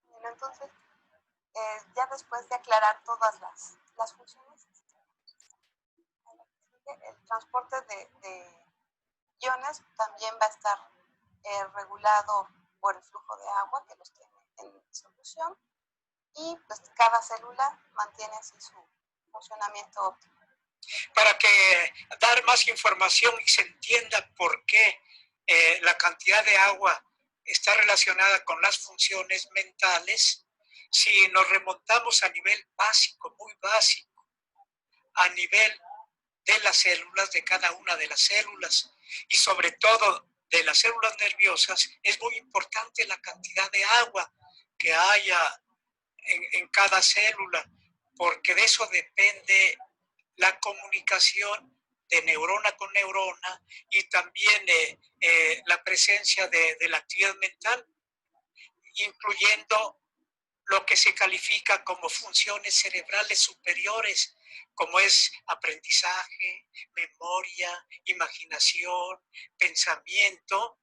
Bueno, entonces, ya después de aclarar todas las funciones, el transporte de iones también va a estar regulado por el flujo de agua que los tiene en solución, y pues cada célula mantiene así su funcionamiento óptimo. Para que dar más información y se entienda por qué la cantidad de agua está relacionada con las funciones mentales, si nos remontamos a nivel básico, muy básico, a nivel de las células, de cada una de las células, y sobre todo de las células nerviosas, es muy importante la cantidad de agua que haya en cada célula, porque de eso depende la comunicación de neurona con neurona y también la presencia de la actividad mental, incluyendo lo que se califica como funciones cerebrales superiores, como es aprendizaje, memoria, imaginación, pensamiento.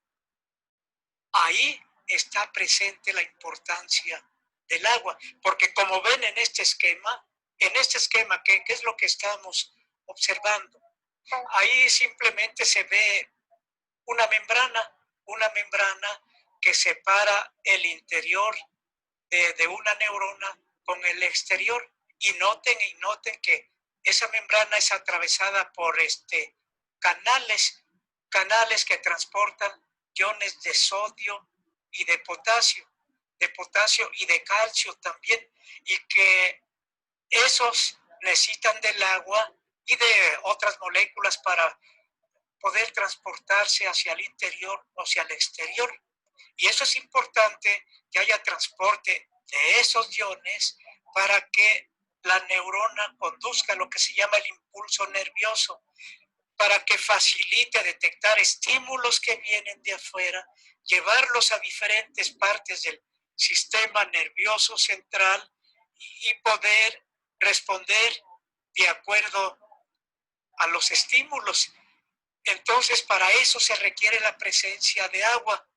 Ahí está presente la importancia del agua, porque como ven en este esquema, ¿qué es lo que estamos observando? Ahí simplemente se ve una membrana que separa el interior de una neurona con el exterior, y noten que esa membrana es atravesada por canales que transportan iones de sodio y de potasio y de calcio también, y que esos necesitan del agua y de otras moléculas para poder transportarse hacia el interior o hacia el exterior. Y eso es importante, que haya transporte de esos iones para que la neurona conduzca lo que se llama el impulso nervioso, para que facilite detectar estímulos que vienen de afuera, llevarlos a diferentes partes del sistema nervioso central y poder responder de acuerdo a los estímulos. Entonces, para eso se requiere la presencia de agua.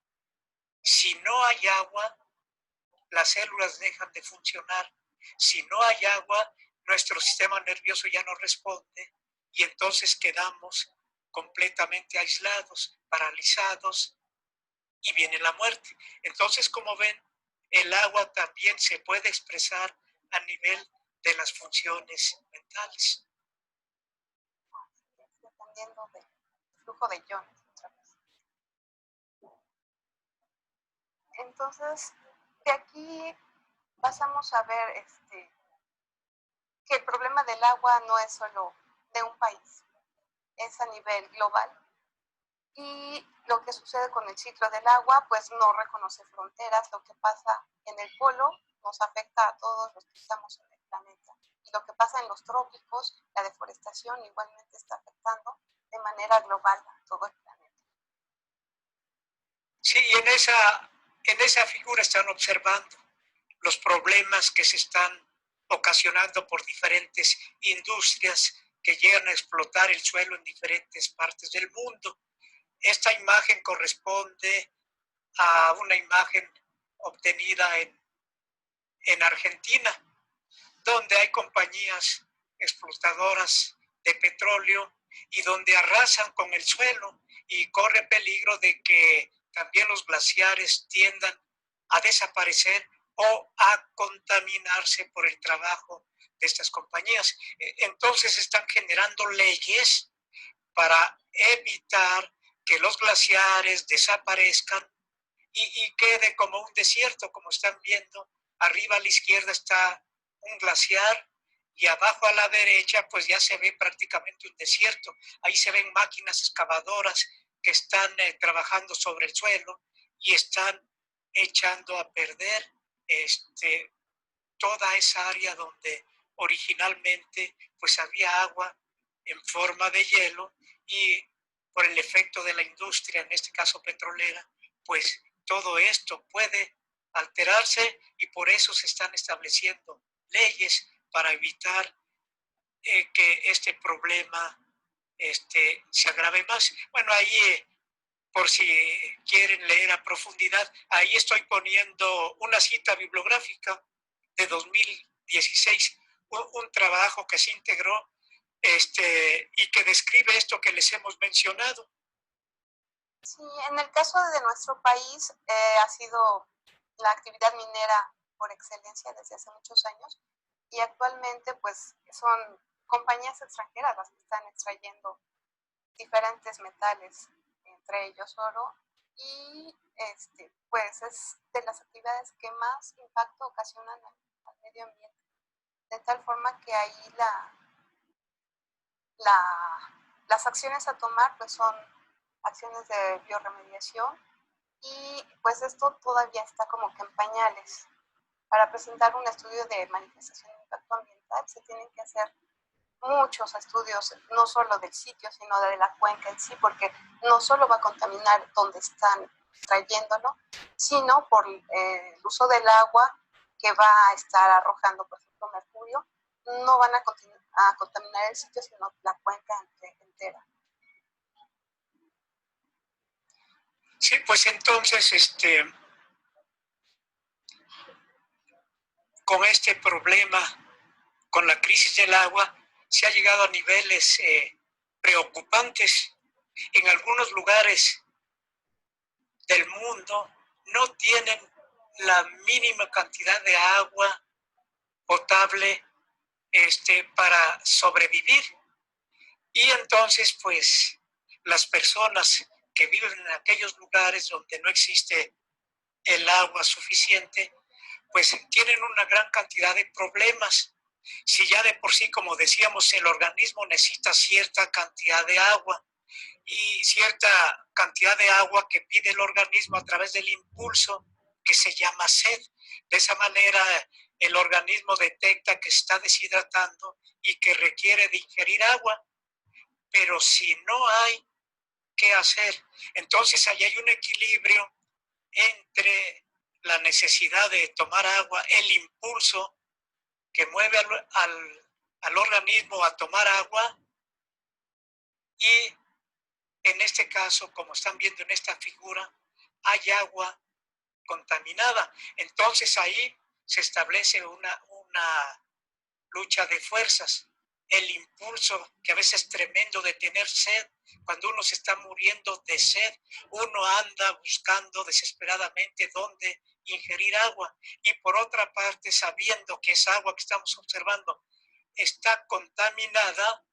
Si no hay agua, las células dejan de funcionar. Si no hay agua, nuestro sistema nervioso ya no responde y entonces quedamos completamente aislados, paralizados, y viene la muerte. Entonces, como ven, el agua también se puede expresar a nivel de las funciones mentales. Dependiendo del flujo de iones. Entonces, de aquí pasamos a ver que el problema del agua no es solo de un país, es a nivel global. Y lo que sucede con el ciclo del agua, pues no reconoce fronteras. Lo que pasa en el polo nos afecta a todos los que estamos en el planeta. Y lo que pasa en los trópicos, la deforestación igualmente está afectando de manera global a todo el planeta. Sí, y en esa figura están observando los problemas que se están ocasionando por diferentes industrias que llegan a explotar el suelo en diferentes partes del mundo. Esta imagen corresponde a una imagen obtenida en Argentina, donde hay compañías explotadoras de petróleo y donde arrasan con el suelo y corre peligro de que también los glaciares tiendan a desaparecer o a contaminarse por el trabajo de estas compañías. Entonces están generando leyes para evitar que los glaciares desaparezcan y quede como un desierto, como están viendo. Arriba a la izquierda está un glaciar y abajo a la derecha pues ya se ve prácticamente un desierto. Ahí se ven máquinas excavadoras que están trabajando sobre el suelo y están echando a perder toda esa área donde originalmente pues había agua en forma de hielo y por el efecto de la industria, en este caso petrolera, pues todo esto puede alterarse y por eso se están estableciendo leyes para evitar que este problema se agrave más. Bueno, ahí, por si quieren leer a profundidad, ahí estoy poniendo una cita bibliográfica de 2016, un trabajo que se integró y que describe esto que les hemos mencionado. Sí, en el caso de nuestro país ha sido la actividad minera por excelencia desde hace muchos años y actualmente pues son compañías extranjeras las que están extrayendo diferentes metales, entre ellos oro, y pues es de las actividades que más impacto ocasionan al medio ambiente, de tal forma que ahí las acciones a tomar pues son acciones de bioremediación y pues esto todavía está como que en pañales. Para presentar un estudio de manifestación de impacto ambiental se tienen que hacer muchos estudios, no solo del sitio, sino de la cuenca en sí, porque no solo va a contaminar donde están trayéndolo, sino por el uso del agua que va a estar arrojando, por ejemplo, mercurio, no van a contaminar el sitio, sino la cuenca entera. Sí, pues entonces, con este problema, con la crisis del agua, se ha llegado a niveles preocupantes. En algunos lugares del mundo no tienen la mínima cantidad de agua potable para sobrevivir. Y entonces, pues, las personas que viven en aquellos lugares donde no existe el agua suficiente, pues tienen una gran cantidad de problemas. Si ya de por sí, como decíamos, el organismo necesita cierta cantidad de agua y cierta cantidad de agua que pide el organismo a través del impulso que se llama sed. De esa manera, el organismo detecta que está deshidratando y que requiere de ingerir agua. Pero si no hay qué hacer, entonces ahí hay un equilibrio entre la necesidad de tomar agua, el impulso que mueve al organismo a tomar agua y en este caso, como están viendo en esta figura, hay agua contaminada. Entonces ahí se establece una lucha de fuerzas. El impulso, que a veces es tremendo de tener sed, cuando uno se está muriendo de sed, uno anda buscando desesperadamente dónde ingerir agua. Y por otra parte, sabiendo que esa agua que estamos observando está contaminada,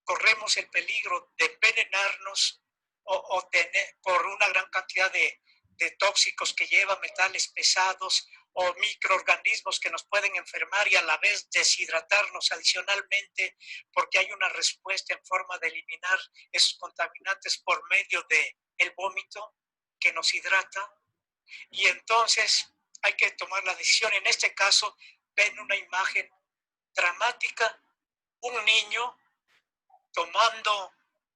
corremos el peligro de envenenarnos o tener por una gran cantidad de tóxicos que llevan metales pesados o microorganismos que nos pueden enfermar y a la vez deshidratarnos adicionalmente porque hay una respuesta en forma de eliminar esos contaminantes por medio del vómito que nos hidrata. Y entonces hay que tomar la decisión. En este caso, ven una imagen dramática, un niño tomando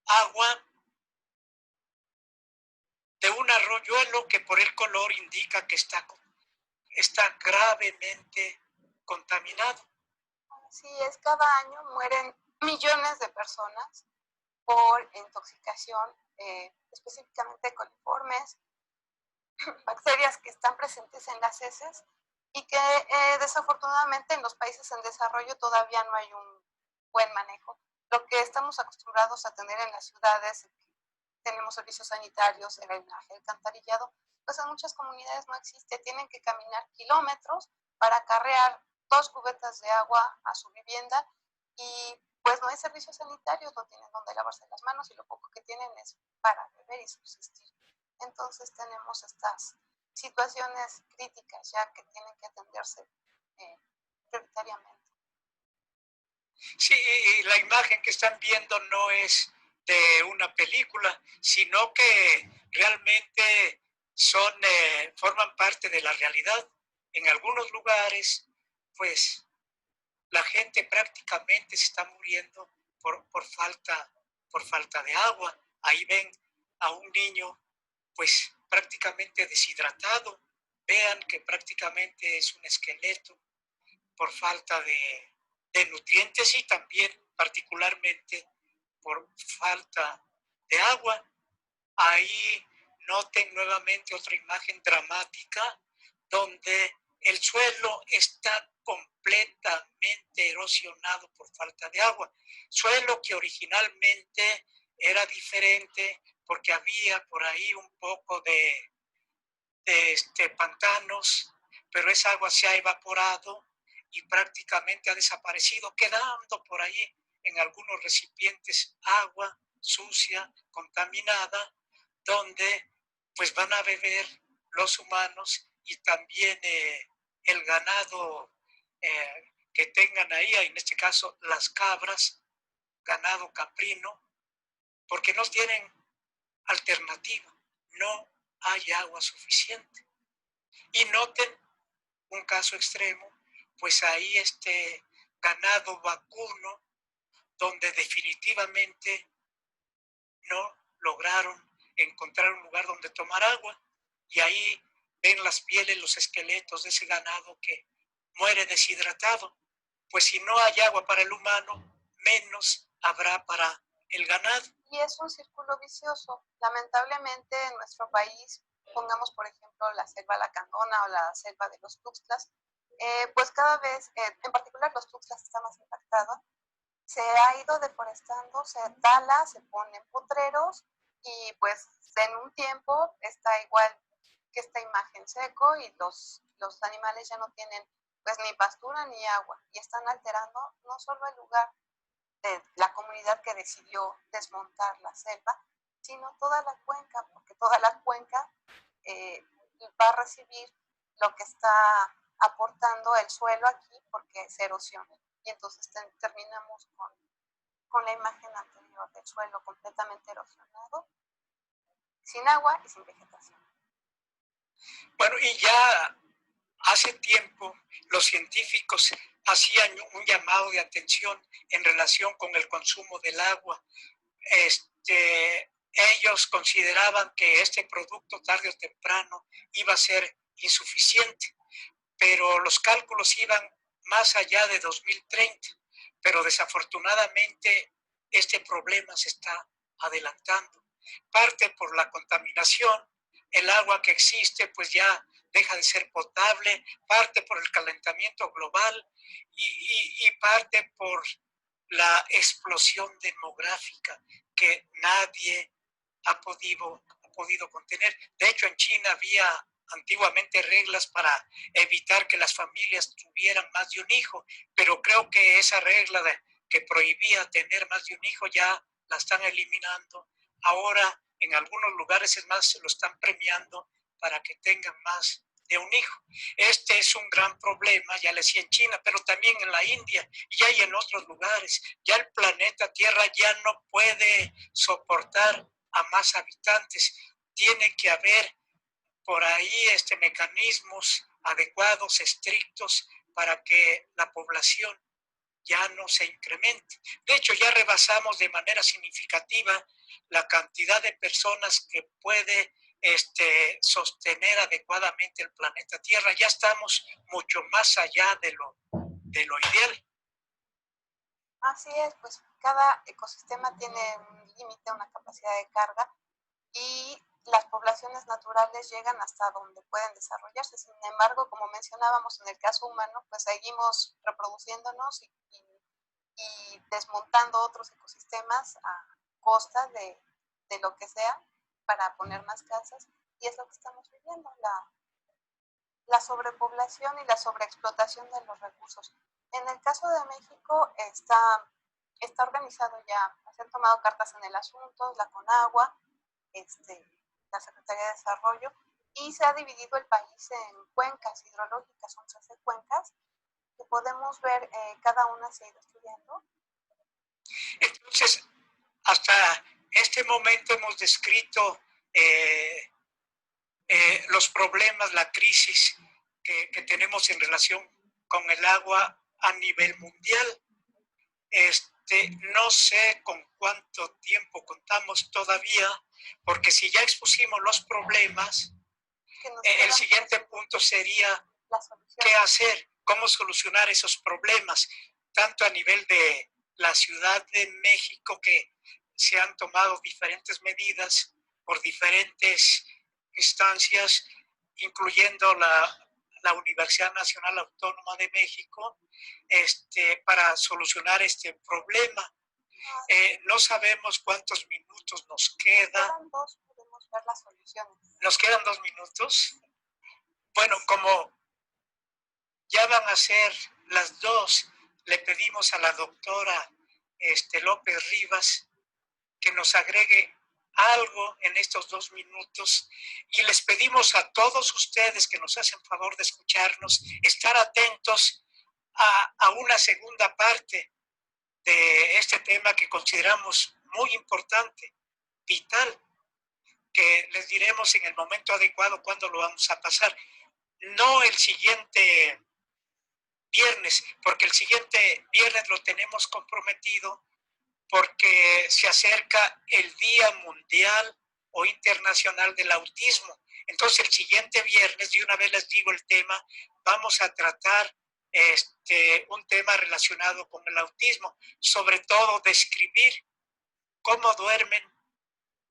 agua de un arroyuelo que por el color indica que está gravemente contaminado. Así es, cada año mueren millones de personas por intoxicación, específicamente coliformes, bacterias que están presentes en las heces y que desafortunadamente en los países en desarrollo todavía no hay un buen manejo. Lo que estamos acostumbrados a tener en las ciudades, tenemos servicios sanitarios, el drenaje, el alcantarillado, pues en muchas comunidades no existe, tienen que caminar kilómetros para acarrear 2 cubetas de agua a su vivienda y pues no hay servicios sanitarios, no tienen donde lavarse las manos y lo poco que tienen es para beber y subsistir. Entonces tenemos estas situaciones críticas ya que tienen que atenderse prioritariamente. Sí, y la imagen que están viendo no es de una película, sino que realmente forman parte de la realidad. En algunos lugares, pues la gente prácticamente se está muriendo por falta de agua. Ahí ven a un niño, pues prácticamente deshidratado. Vean que prácticamente es un esqueleto por falta de nutrientes y también particularmente por falta de agua. Ahí noten nuevamente otra imagen dramática donde el suelo está completamente erosionado por falta de agua. Suelo que originalmente era diferente porque había por ahí un poco de pantanos, pero esa agua se ha evaporado y prácticamente ha desaparecido, quedando por ahí en algunos recipientes agua sucia, contaminada, donde pues van a beber los humanos y también el ganado que tengan ahí, en este caso las cabras, ganado caprino, porque no tienen alternativa, no hay agua suficiente. Y noten un caso extremo, pues ahí ganado vacuno, donde definitivamente no lograron encontrar un lugar donde tomar agua, y ahí ven las pieles, los esqueletos de ese ganado que muere deshidratado. Pues si no hay agua para el humano, menos habrá para el ganado. Y es un círculo vicioso. Lamentablemente en nuestro país, pongamos por ejemplo la selva lacandona o la selva de los Tuxtlas, pues cada vez, en particular los Tuxtlas está más impactada, se ha ido deforestando, se tala, se ponen potreros y pues en un tiempo está igual que esta imagen seco y los animales ya no tienen pues ni pastura ni agua y están alterando no solo el lugar de la comunidad que decidió desmontar la selva, sino toda la cuenca, porque toda la cuenca va a recibir lo que está aportando el suelo aquí porque se erosiona. Y entonces terminamos con la imagen anterior del suelo completamente erosionado, sin agua y sin vegetación. Bueno, y ya hace tiempo los científicos hacían un llamado de atención en relación con el consumo del agua. Ellos consideraban que este producto tarde o temprano iba a ser insuficiente, pero los cálculos iban más allá de 2030, pero desafortunadamente este problema se está adelantando. Parte por la contaminación, el agua que existe pues ya deja de ser potable, parte por el calentamiento global y parte por la explosión demográfica que nadie ha podido contener. De hecho, en China había antiguamente reglas para evitar que las familias tuvieran más de un hijo, pero creo que esa regla que prohibía tener más de un hijo ya la están eliminando. Ahora, en algunos lugares es más, lo están premiando para que tengan más de un hijo. Este es un gran problema, ya le decía en China, pero también en la India y hay en otros lugares. Ya el planeta Tierra ya no puede soportar a más habitantes. Tiene que haber por ahí mecanismos adecuados, estrictos, para que la población ya no se incremente. De hecho, ya rebasamos de manera significativa la cantidad de personas que puede sostener adecuadamente el planeta Tierra. Ya estamos mucho más allá de lo ideal. Así es, pues cada ecosistema tiene un límite, una capacidad de carga y las poblaciones naturales llegan hasta donde pueden desarrollarse. Sin embargo, como mencionábamos en el caso humano, pues seguimos reproduciéndonos y desmontando otros ecosistemas a costa de lo que sea para poner más casas y es lo que estamos viviendo, la sobrepoblación y la sobreexplotación de los recursos. En el caso de México está organizado ya, se han tomado cartas en el asunto, la CONAGUA, la Secretaría de Desarrollo, y se ha dividido el país en cuencas hidrológicas, son 13 cuencas, que podemos ver, cada una se ha ido estudiando. Entonces, hasta este momento hemos descrito los problemas, la crisis que tenemos en relación con el agua a nivel mundial. No sé con cuánto tiempo contamos todavía, porque si ya expusimos los problemas, el siguiente punto sería qué hacer, cómo solucionar esos problemas, tanto a nivel de la Ciudad de México, que se han tomado diferentes medidas por diferentes instancias, incluyendo la Universidad Nacional Autónoma de México, para solucionar este problema. No sabemos cuántos minutos nos queda. Quedan dos, podemos ver las soluciones. ¿Nos quedan 2 minutos? Bueno, como ya van a ser las 2, le pedimos a la doctora López Rivas que nos agregue algo en estos 2 minutos y les pedimos a todos ustedes que nos hacen favor de escucharnos, estar atentos a una segunda parte de este tema que consideramos muy importante, vital, que les diremos en el momento adecuado cuándo lo vamos a pasar. No el siguiente viernes, porque el siguiente viernes lo tenemos comprometido porque se acerca el Día Mundial o Internacional del Autismo. Entonces el siguiente viernes, de una vez les digo el tema, vamos a tratar un tema relacionado con el autismo, sobre todo describir cómo duermen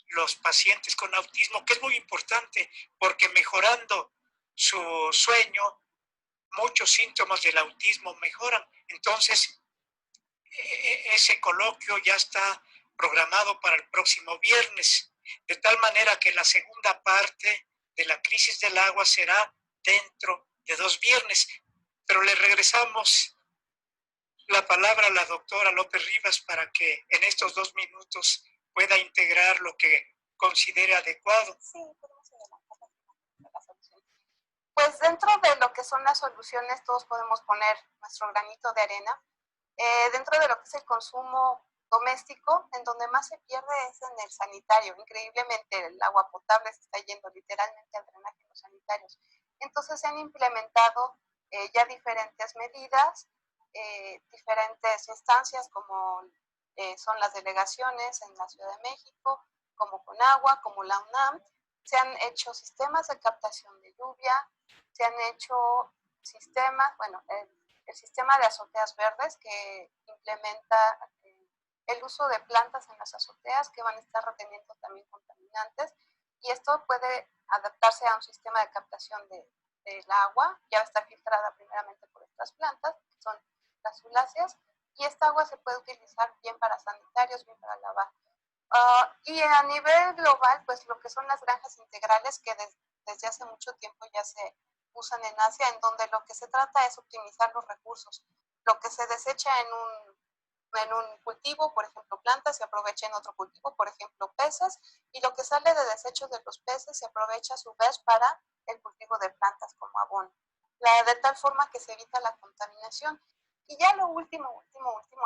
los pacientes con autismo, que es muy importante porque mejorando su sueño, muchos síntomas del autismo mejoran. Entonces, ese coloquio ya está programado para el próximo viernes, de tal manera que la segunda parte de la crisis del agua será dentro de 2 viernes. Pero le regresamos la palabra a la doctora López Rivas para que en estos 2 minutos pueda integrar lo que considere adecuado. Sí, podemos adelantar las soluciones. Pues dentro de lo que son las soluciones, todos podemos poner nuestro granito de arena. Dentro de lo que es el consumo doméstico, en donde más se pierde es en el sanitario. Increíblemente, el agua potable se está yendo literalmente al drenaje en los sanitarios. Entonces se han implementado ya diferentes medidas, diferentes instancias como son las delegaciones en la Ciudad de México, como CONAGUA, como la UNAM. Se han hecho sistemas de captación de lluvia, se han hecho sistemas, bueno, el sistema de azoteas verdes que implementa el uso de plantas en las azoteas que van a estar reteniendo también contaminantes y esto puede adaptarse a un sistema de captación del agua, ya va a estar filtrada primeramente por estas plantas, que son las suláceas, y esta agua se puede utilizar bien para sanitarios, bien para lavar. Y a nivel global, pues lo que son las granjas integrales que desde hace mucho tiempo ya se usan en Asia, en donde lo que se trata es optimizar los recursos. Lo que se desecha en un cultivo, por ejemplo plantas, se aprovecha en otro cultivo, por ejemplo peces, y lo que sale de desechos de los peces se aprovecha a su vez para el cultivo de plantas como abono. De tal forma que se evita la contaminación. Y ya lo último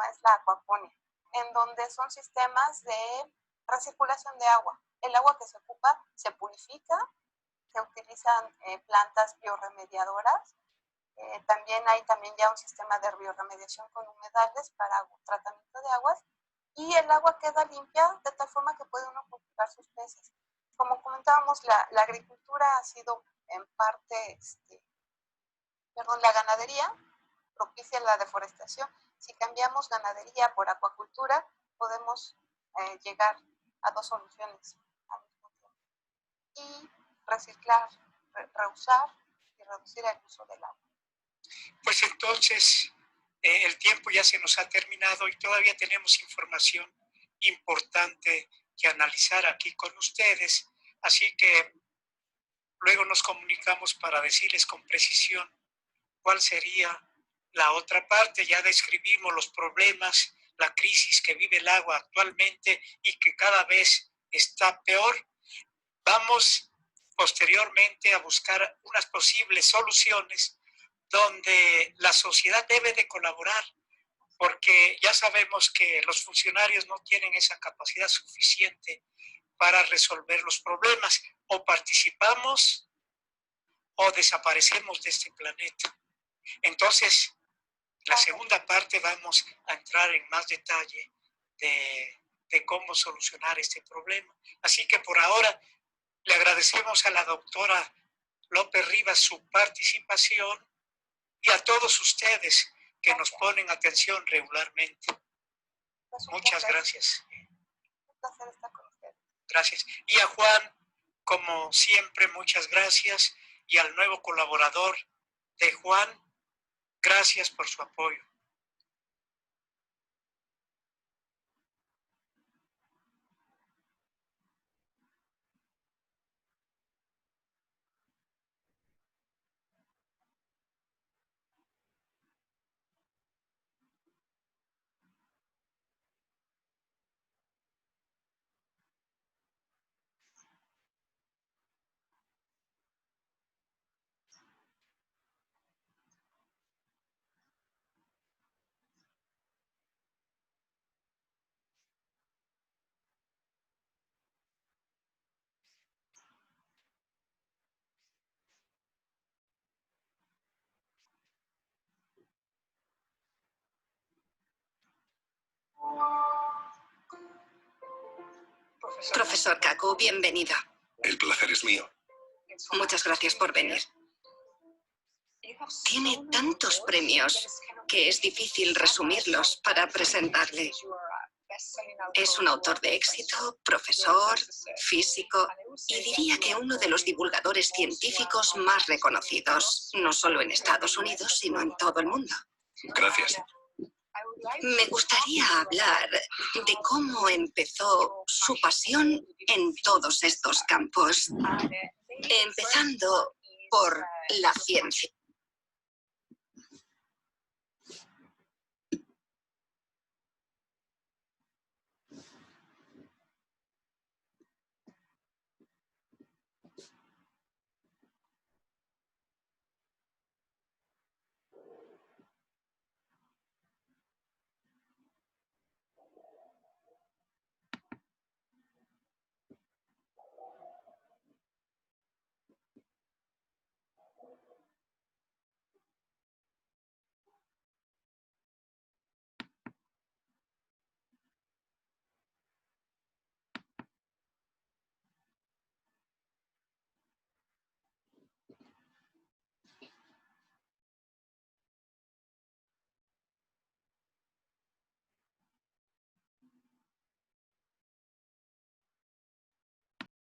es la acuaponia, en donde son sistemas de recirculación de agua. El agua que se ocupa se purifica, se utilizan plantas bioremediadoras. También hay ya un sistema de bioremediación con humedales para tratamiento de aguas y el agua queda limpia de tal forma que puede uno cultivar sus peces. Como comentábamos, la agricultura ha sido en parte, la ganadería propicia la deforestación Si cambiamos ganadería por acuacultura, podemos llegar a dos soluciones al mismo tiempo. Y reciclar, reusar y reducir el uso del agua. Pues entonces, el tiempo ya se nos ha terminado y todavía tenemos información importante que analizar aquí con ustedes. Así que luego nos comunicamos para decirles con precisión cuál sería la otra parte. Ya describimos los problemas, la crisis que vive el agua actualmente y que cada vez está peor. Vamos posteriormente a buscar unas posibles soluciones donde la sociedad debe de colaborar, porque ya sabemos que los funcionarios no tienen esa capacidad suficiente para resolver los problemas. O participamos o desaparecemos de este planeta. Entonces, en la segunda parte vamos a entrar en más detalle de cómo solucionar este problema. Así que por ahora le agradecemos a la doctora López Rivas su participación y a todos ustedes que nos ponen atención regularmente. Muchas gracias. Un placer estar con ustedes. Gracias. Y a Juan, como siempre, muchas gracias. Y al nuevo colaborador de Juan, gracias por su apoyo. Profesor Kaku, bienvenida. El placer es mío. Muchas gracias por venir. Tiene tantos premios que es difícil resumirlos para presentarle. Es un autor de éxito, profesor, físico y diría que uno de los divulgadores científicos más reconocidos, no solo en Estados Unidos, sino en todo el mundo. Gracias. Me gustaría hablar de cómo empezó su pasión en todos estos campos, empezando por la ciencia.